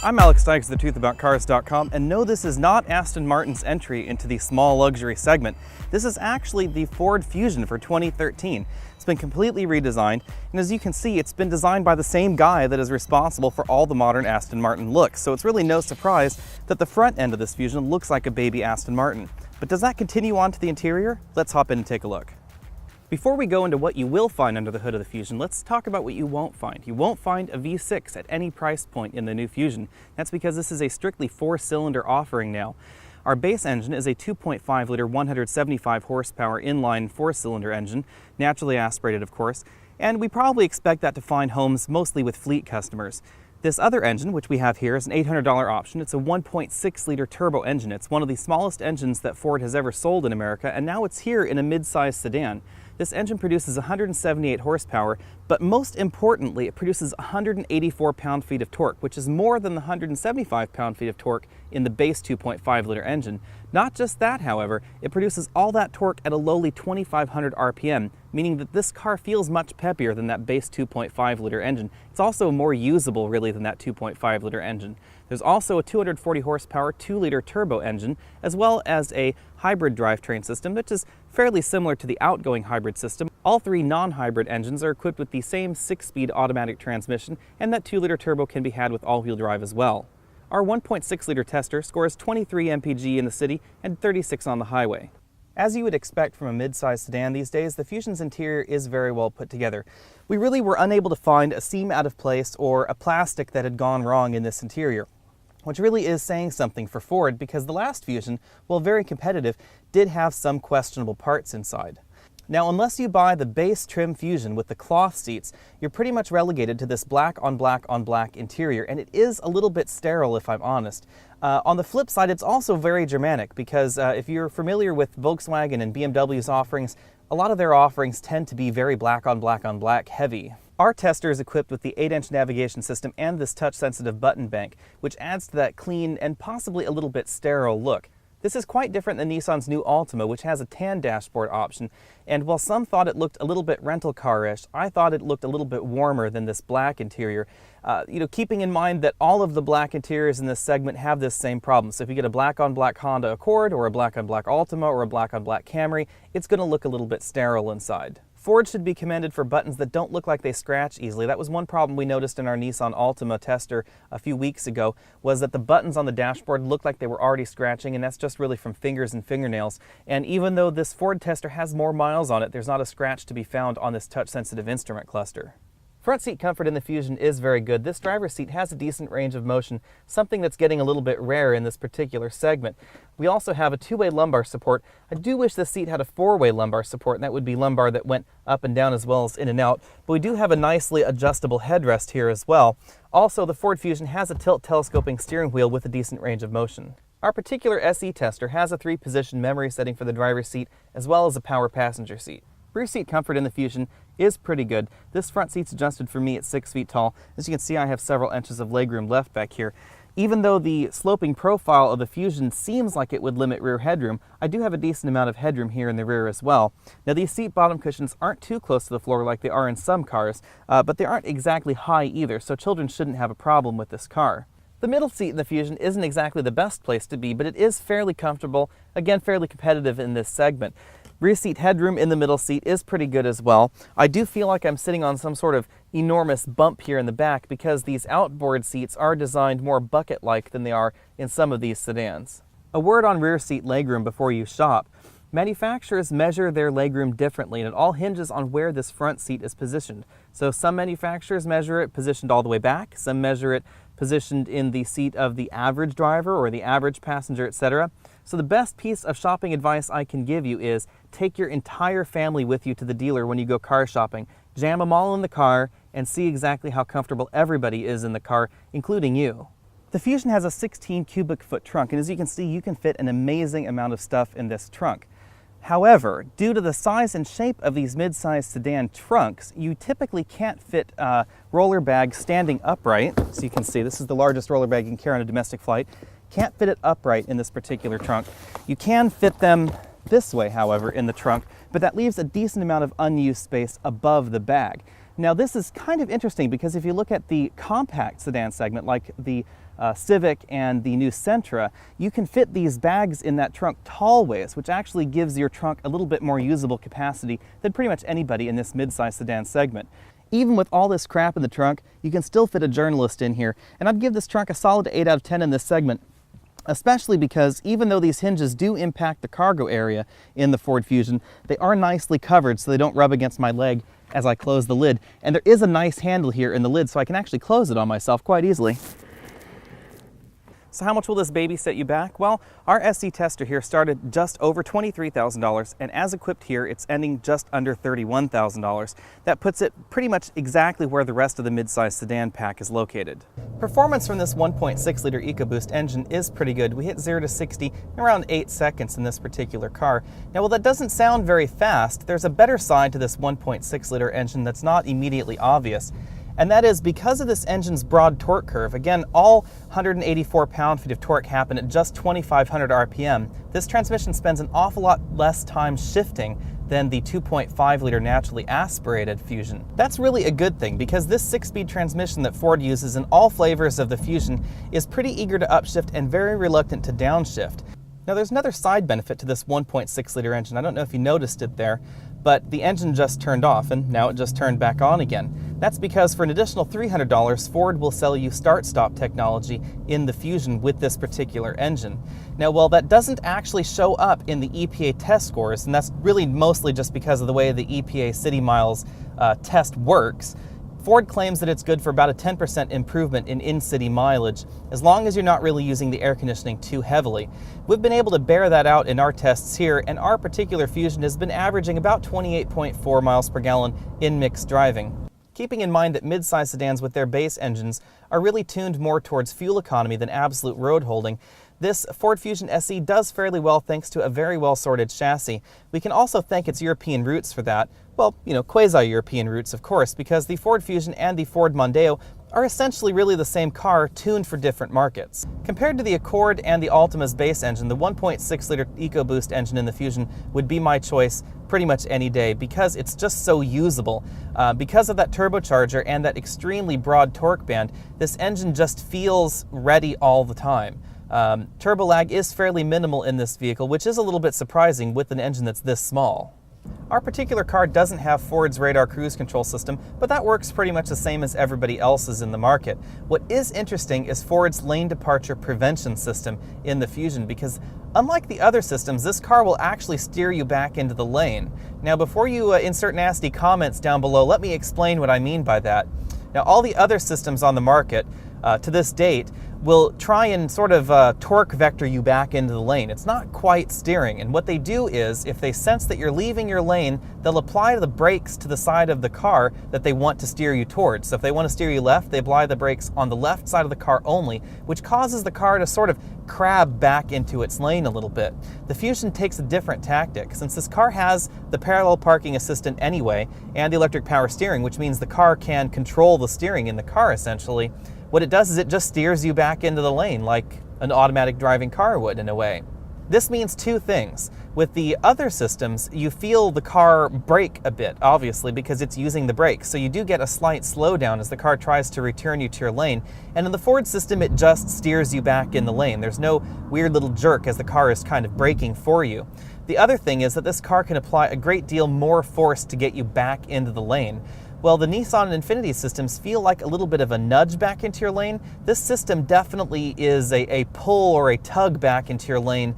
I'm Alex Dykes of thetruthaboutcars.com, and no, this is not Aston Martin's entry into the small luxury segment. This is actually the Ford Fusion for 2013. It's been completely redesigned, and as you can see, it's been designed by the same guy that is responsible for all the modern Aston Martin looks, so it's really no surprise that the front end of this Fusion looks like a baby Aston Martin. But does that continue on to the interior? Let's hop in and take a look. Before we go into what you will find under the hood of the Fusion, let's talk about what you won't find. You won't find a V6 at any price point in the new Fusion. That's because this is a strictly 4-cylinder offering now. Our base engine is a 2.5-liter 175 horsepower inline 4-cylinder engine, naturally aspirated of course, and we probably expect that to find homes mostly with fleet customers. This other engine, which we have here, is an $800 option. It's a 1.6-liter turbo engine. It's one of the smallest engines that Ford has ever sold in America, and now it's here in a mid-size sedan. This engine produces 178 horsepower, but most importantly, it produces 184 pound-feet of torque, which is more than the 175 pound-feet of torque in the base 2.5-liter engine. Not just that, however, it produces all that torque at a lowly 2,500 RPM, meaning that this car feels much peppier than that base 2.5-liter engine. It's also more usable, really, than that 2.5-liter engine. There's also a 240 horsepower 2-liter turbo engine, as well as a hybrid drivetrain system, which is fairly similar to the outgoing hybrid system. All three non-hybrid engines are equipped with the same 6-speed automatic transmission, and that 2-liter turbo can be had with all-wheel drive as well. Our 1.6-liter tester scores 23 mpg in the city and 36 on the highway. As you would expect from a mid-size sedan these days, the Fusion's interior is very well put together. We really were unable to find a seam out of place or a plastic that had gone wrong in this interior, which really is saying something for Ford because the last Fusion, while very competitive, did have some questionable parts inside. Now, unless you buy the base trim Fusion with the cloth seats, you're pretty much relegated to this black on black on black interior, and it is a little bit sterile if I'm honest. On the flip side, it's also very Germanic because if you're familiar with Volkswagen and BMW's offerings, a lot of their offerings tend to be very black on black heavy. Our tester is equipped with the 8-inch navigation system and this touch-sensitive button bank, which adds to that clean and possibly a little bit sterile look. This is quite different than Nissan's new Altima, which has a tan dashboard option, and while some thought it looked a little bit rental car-ish, I thought it looked a little bit warmer than this black interior. Keeping in mind that all of the black interiors in this segment have this same problem. So if you get a black on black Honda Accord, or a black on black Altima, or a black on black Camry, it's going to look a little bit sterile inside. Ford should be commended for buttons that don't look like they scratch easily. That was one problem we noticed in our Nissan Altima tester a few weeks ago, was that the buttons on the dashboard looked like they were already scratching, and that's just really from fingers and fingernails. And even though this Ford tester has more miles on it, there's not a scratch to be found on this touch-sensitive instrument cluster. Front seat comfort in the Fusion is very good. This driver's seat has a decent range of motion, something that's getting a little bit rare in this particular segment. We also have a 2-way lumbar support. I do wish this seat had a 4-way lumbar support, and that would be lumbar that went up and down as well as in and out. But we do have a nicely adjustable headrest here as well. Also, the Ford Fusion has a tilt telescoping steering wheel with a decent range of motion. Our particular SE tester has a 3-position memory setting for the driver's seat, as well as a power passenger seat. Rear seat comfort in the Fusion is pretty good. This front seat's adjusted for me at 6 feet tall. As you can see, I have several inches of legroom left back here. Even though the sloping profile of the Fusion seems like it would limit rear headroom, I do have a decent amount of headroom here in the rear as well. Now, these seat bottom cushions aren't too close to the floor like they are in some cars, but they aren't exactly high either, so children shouldn't have a problem with this car. The middle seat in the Fusion isn't exactly the best place to be, but it is fairly comfortable, again fairly competitive in this segment. Rear seat headroom in the middle seat is pretty good as well. I do feel like I'm sitting on some sort of enormous bump here in the back because these outboard seats are designed more bucket-like than they are in some of these sedans. A word on rear seat legroom before you shop. Manufacturers measure their legroom differently, and it all hinges on where this front seat is positioned. So some manufacturers measure it positioned all the way back, some measure it positioned in the seat of the average driver or the average passenger, etc. So the best piece of shopping advice I can give you is take your entire family with you to the dealer when you go car shopping. Jam them all in the car and see exactly how comfortable everybody is in the car, including you. The Fusion has a 16 cubic foot trunk, and as you can see, you can fit an amazing amount of stuff in this trunk. However, due to the size and shape of these mid-sized sedan trunks, you typically can't fit roller bags standing upright. So you can see this is the largest roller bag you can carry on a domestic flight. Can't fit it upright in this particular trunk. You can fit them this way, however, in the trunk, but that leaves a decent amount of unused space above the bag. Now this is kind of interesting because if you look at the compact sedan segment, like the Civic and the new Sentra, you can fit these bags in that trunk tall ways, which actually gives your trunk a little bit more usable capacity than pretty much anybody in this mid-size sedan segment. Even with all this crap in the trunk, you can still fit a journalist in here, and I'd give this trunk a solid 8 out of 10 in this segment, especially because even though these hinges do impact the cargo area in the Ford Fusion, they are nicely covered so they don't rub against my leg as I close the lid. And there is a nice handle here in the lid so I can actually close it on myself quite easily. So how much will this baby set you back? Well, our SE tester here started just over $23,000, and as equipped here, it's ending just under $31,000. That puts it pretty much exactly where the rest of the midsize sedan pack is located. Performance from this 1.6-liter EcoBoost engine is pretty good. We hit 0 to 60 in around 8 seconds in this particular car. Now, while that doesn't sound very fast, there's a better side to this 1.6-liter engine that's not immediately obvious. And that is because of this engine's broad torque curve. Again, all 184 pound-feet of torque happen at just 2,500 RPM. This transmission spends an awful lot less time shifting than the 2.5-liter naturally aspirated Fusion. That's really a good thing because this 6-speed transmission that Ford uses in all flavors of the Fusion is pretty eager to upshift and very reluctant to downshift. Now there's another side benefit to this 1.6-liter engine. I don't know if you noticed it there, but the engine just turned off and now it just turned back on again. That's because for an additional $300, Ford will sell you start-stop technology in the Fusion with this particular engine. Now, while that doesn't actually show up in the EPA test scores, and that's really mostly just because of the way the EPA City Miles test works, Ford claims that it's good for about a 10% improvement in in-city mileage, as long as you're not really using the air conditioning too heavily. We've been able to bear that out in our tests here, and our particular Fusion has been averaging about 28.4 miles per gallon in mixed driving. Keeping in mind that mid-size sedans with their base engines are really tuned more towards fuel economy than absolute road holding, this Ford Fusion SE does fairly well thanks to a very well-sorted chassis. We can also thank its European roots for that. Well, quasi-European roots, of course, because the Ford Fusion and the Ford Mondeo are essentially really the same car tuned for different markets. Compared to the Accord and the Altima's base engine, the 1.6-liter EcoBoost engine in the Fusion would be my choice pretty much any day because it's just so usable. Because of that turbocharger and that extremely broad torque band, this engine just feels ready all the time. Turbo lag is fairly minimal in this vehicle, which is a little bit surprising with an engine that's this small. Our particular car doesn't have Ford's radar cruise control system, but that works pretty much the same as everybody else's in the market. What is interesting is Ford's lane departure prevention system in the Fusion, because unlike the other systems, this car will actually steer you back into the lane. Now, before you insert nasty comments down below, let me explain what I mean by that. Now, all the other systems on the market to this date will try and sort of torque vector you back into the lane. It's not quite steering, and what they do is, if they sense that you're leaving your lane, they'll apply the brakes to the side of the car that they want to steer you towards. So if they want to steer you left, they apply the brakes on the left side of the car only, which causes the car to sort of crab back into its lane a little bit. The Fusion takes a different tactic. Since this car has the parallel parking assistant anyway, and the electric power steering, which means the car can control the steering in the car essentially, what it does is it just steers you back into the lane like an automatic driving car would in a way. This means two things. With the other systems, you feel the car brake a bit, obviously, because it's using the brakes. So you do get a slight slowdown as the car tries to return you to your lane. And in the Ford system, it just steers you back in the lane. There's no weird little jerk as the car is kind of braking for you. The other thing is that this car can apply a great deal more force to get you back into the lane. Well, the Nissan and Infiniti systems feel like a little bit of a nudge back into your lane. This system definitely is a pull or a tug back into your lane.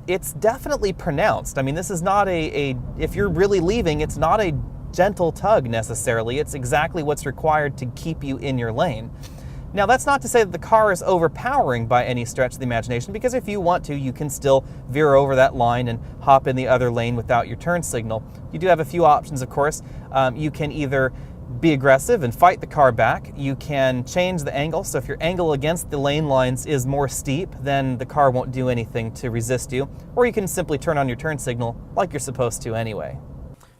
It's definitely pronounced. I mean, this is not if you're really leaving, it's not a gentle tug necessarily. It's exactly what's required to keep you in your lane. Now, that's not to say that the car is overpowering by any stretch of the imagination, because if you want to, you can still veer over that line and hop in the other lane without your turn signal. You do have a few options, of course. You can either be aggressive and fight the car back. You can change the angle, so if your angle against the lane lines is more steep, then the car won't do anything to resist you. Or you can simply turn on your turn signal like you're supposed to anyway.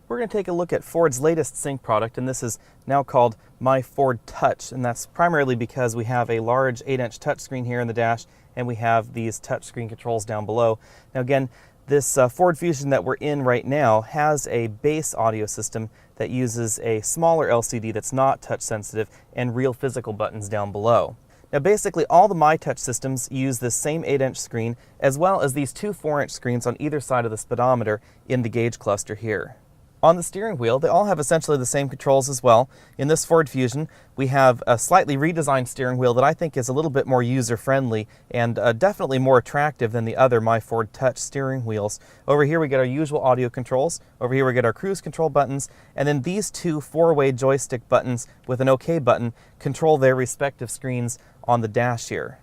We're going to take a look at Ford's latest sync product, and this is now called My Ford Touch, and that's primarily because we have a large 8-inch touchscreen here in the dash, and we have these touchscreen controls down below. Now again, This Ford Fusion that we're in right now has a base audio system that uses a smaller LCD that's not touch sensitive and real physical buttons down below. Now basically all the MyTouch systems use this same 8-inch screen as well as these two 4-inch screens on either side of the speedometer in the gauge cluster here. On the steering wheel, they all have essentially the same controls as well. In this Ford Fusion, we have a slightly redesigned steering wheel that I think is a little bit more user-friendly and definitely more attractive than the other My Ford Touch steering wheels. Over here we get our usual audio controls, over here we get our cruise control buttons, and then these two 4-way joystick buttons with an OK button control their respective screens on the dash here.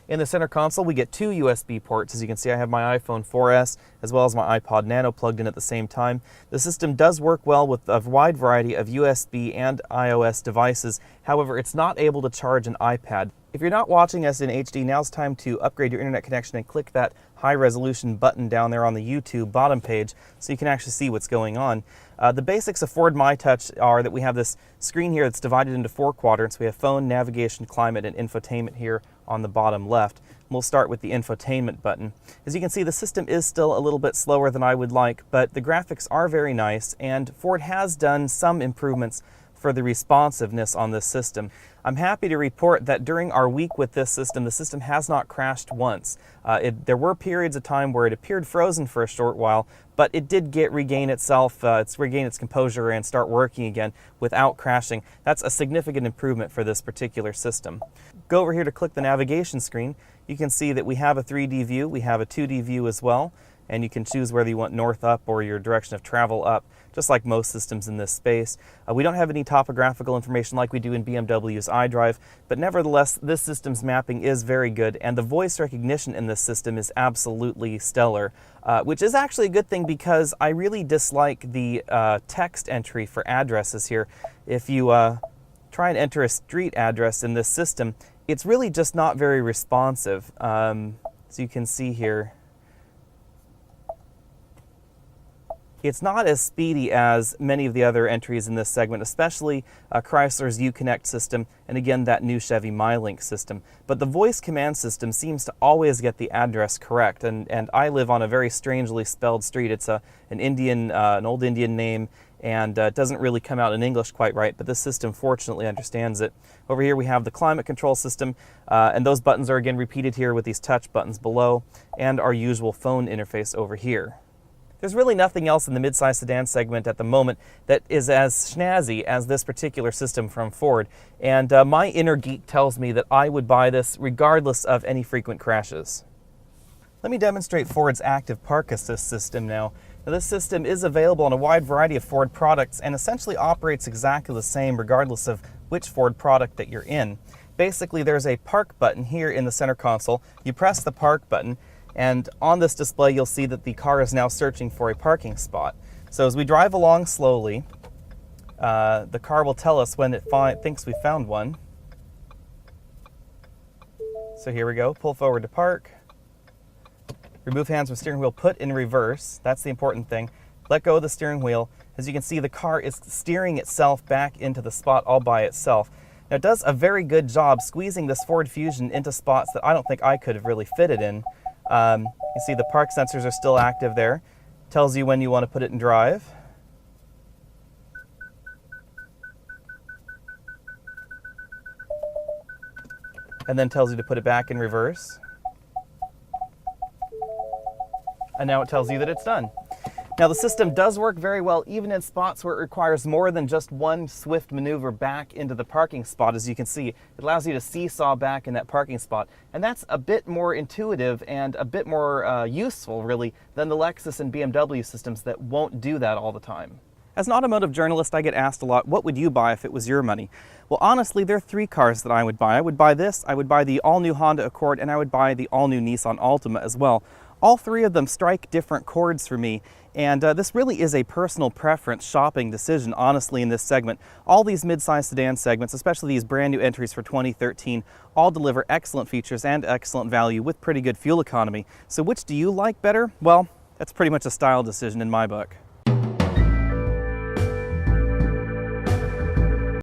In the center console, we get two USB ports. As you can see, I have my iPhone 4S as well as my iPod Nano plugged in at the same time. The system does work well with a wide variety of USB and iOS devices. However, it's not able to charge an iPad. If you're not watching us in HD, now's time to upgrade your internet connection and click that high resolution button down there on the YouTube bottom page so you can actually see what's going on. The basics of Ford MyTouch are that we have this screen here that's divided into 4 quadrants. We have phone, navigation, climate, and infotainment here on the bottom left. We'll start with the infotainment button. As you can see, the system is still a little bit slower than I would like, but the graphics are very nice, and Ford has done some improvements for the responsiveness on this system. I'm happy to report that during our week with this system, the system has not crashed once. There were periods of time where it appeared frozen for a short while, but it did regain itself, regain its composure and start working again without crashing. That's a significant improvement for this particular system. Go over here to click the navigation screen. You can see that we have a 3D view, we have a 2D view as well, and you can choose whether you want north up or your direction of travel up, just like most systems in this space. We don't have any topographical information like we do in BMW's iDrive, but nevertheless, this system's mapping is very good, and the voice recognition in this system is absolutely stellar, which is actually a good thing because I really dislike the text entry for addresses here. If you try and enter a street address in this system, it's really just not very responsive. So you can see here, it's not as speedy as many of the other entries in this segment, especially Chrysler's Uconnect system, and again that new Chevy MyLink system. But the voice command system seems to always get the address correct, and I live on a very strangely spelled street. It's an old Indian name, and it doesn't really come out in English quite right, but this system fortunately understands it. Over here we have the climate control system, and those buttons are again repeated here with these touch buttons below, and our usual phone interface over here. There's really nothing else in the midsize sedan segment at the moment that is as snazzy as this particular system from Ford, and my inner geek tells me that I would buy this regardless of any frequent crashes. Let me demonstrate Ford's active park assist system now. Now, this system is available on a wide variety of Ford products and essentially operates exactly the same regardless of which Ford product that you're in. Basically, there's a park button here in the center console. You press the park button, and on this display you'll see that the car is now searching for a parking spot. So as we drive along slowly, the car will tell us when it thinks we found one. So here we go, pull forward to park. Remove hands from steering wheel, put in reverse. That's the important thing. Let go of the steering wheel. As you can see, the car is steering itself back into the spot all by itself. Now it does a very good job squeezing this Ford Fusion into spots that I don't think I could have really fit it in. You see the park sensors are still active there. Tells you when you want to put it in drive. And then tells you to put it back in reverse. And now it tells you that it's done. Now the system does work very well even in spots where it requires more than just one swift maneuver back into the parking spot. As you can see, it allows you to seesaw back in that parking spot. And that's a bit more intuitive and a bit more useful really than the Lexus and BMW systems that won't do that all the time. As an automotive journalist, I get asked a lot, what would you buy if it was your money? Well, honestly, there are 3 cars that I would buy. I would buy this, I would buy the all-new Honda Accord, and I would buy the all-new Nissan Altima as well. All 3 of them strike different chords for me, and this really is a personal preference shopping decision, honestly, in this segment. All these mid-size sedan segments, especially these brand new entries for 2013, all deliver excellent features and excellent value with pretty good fuel economy. So which do you like better? Well, that's pretty much a style decision in my book.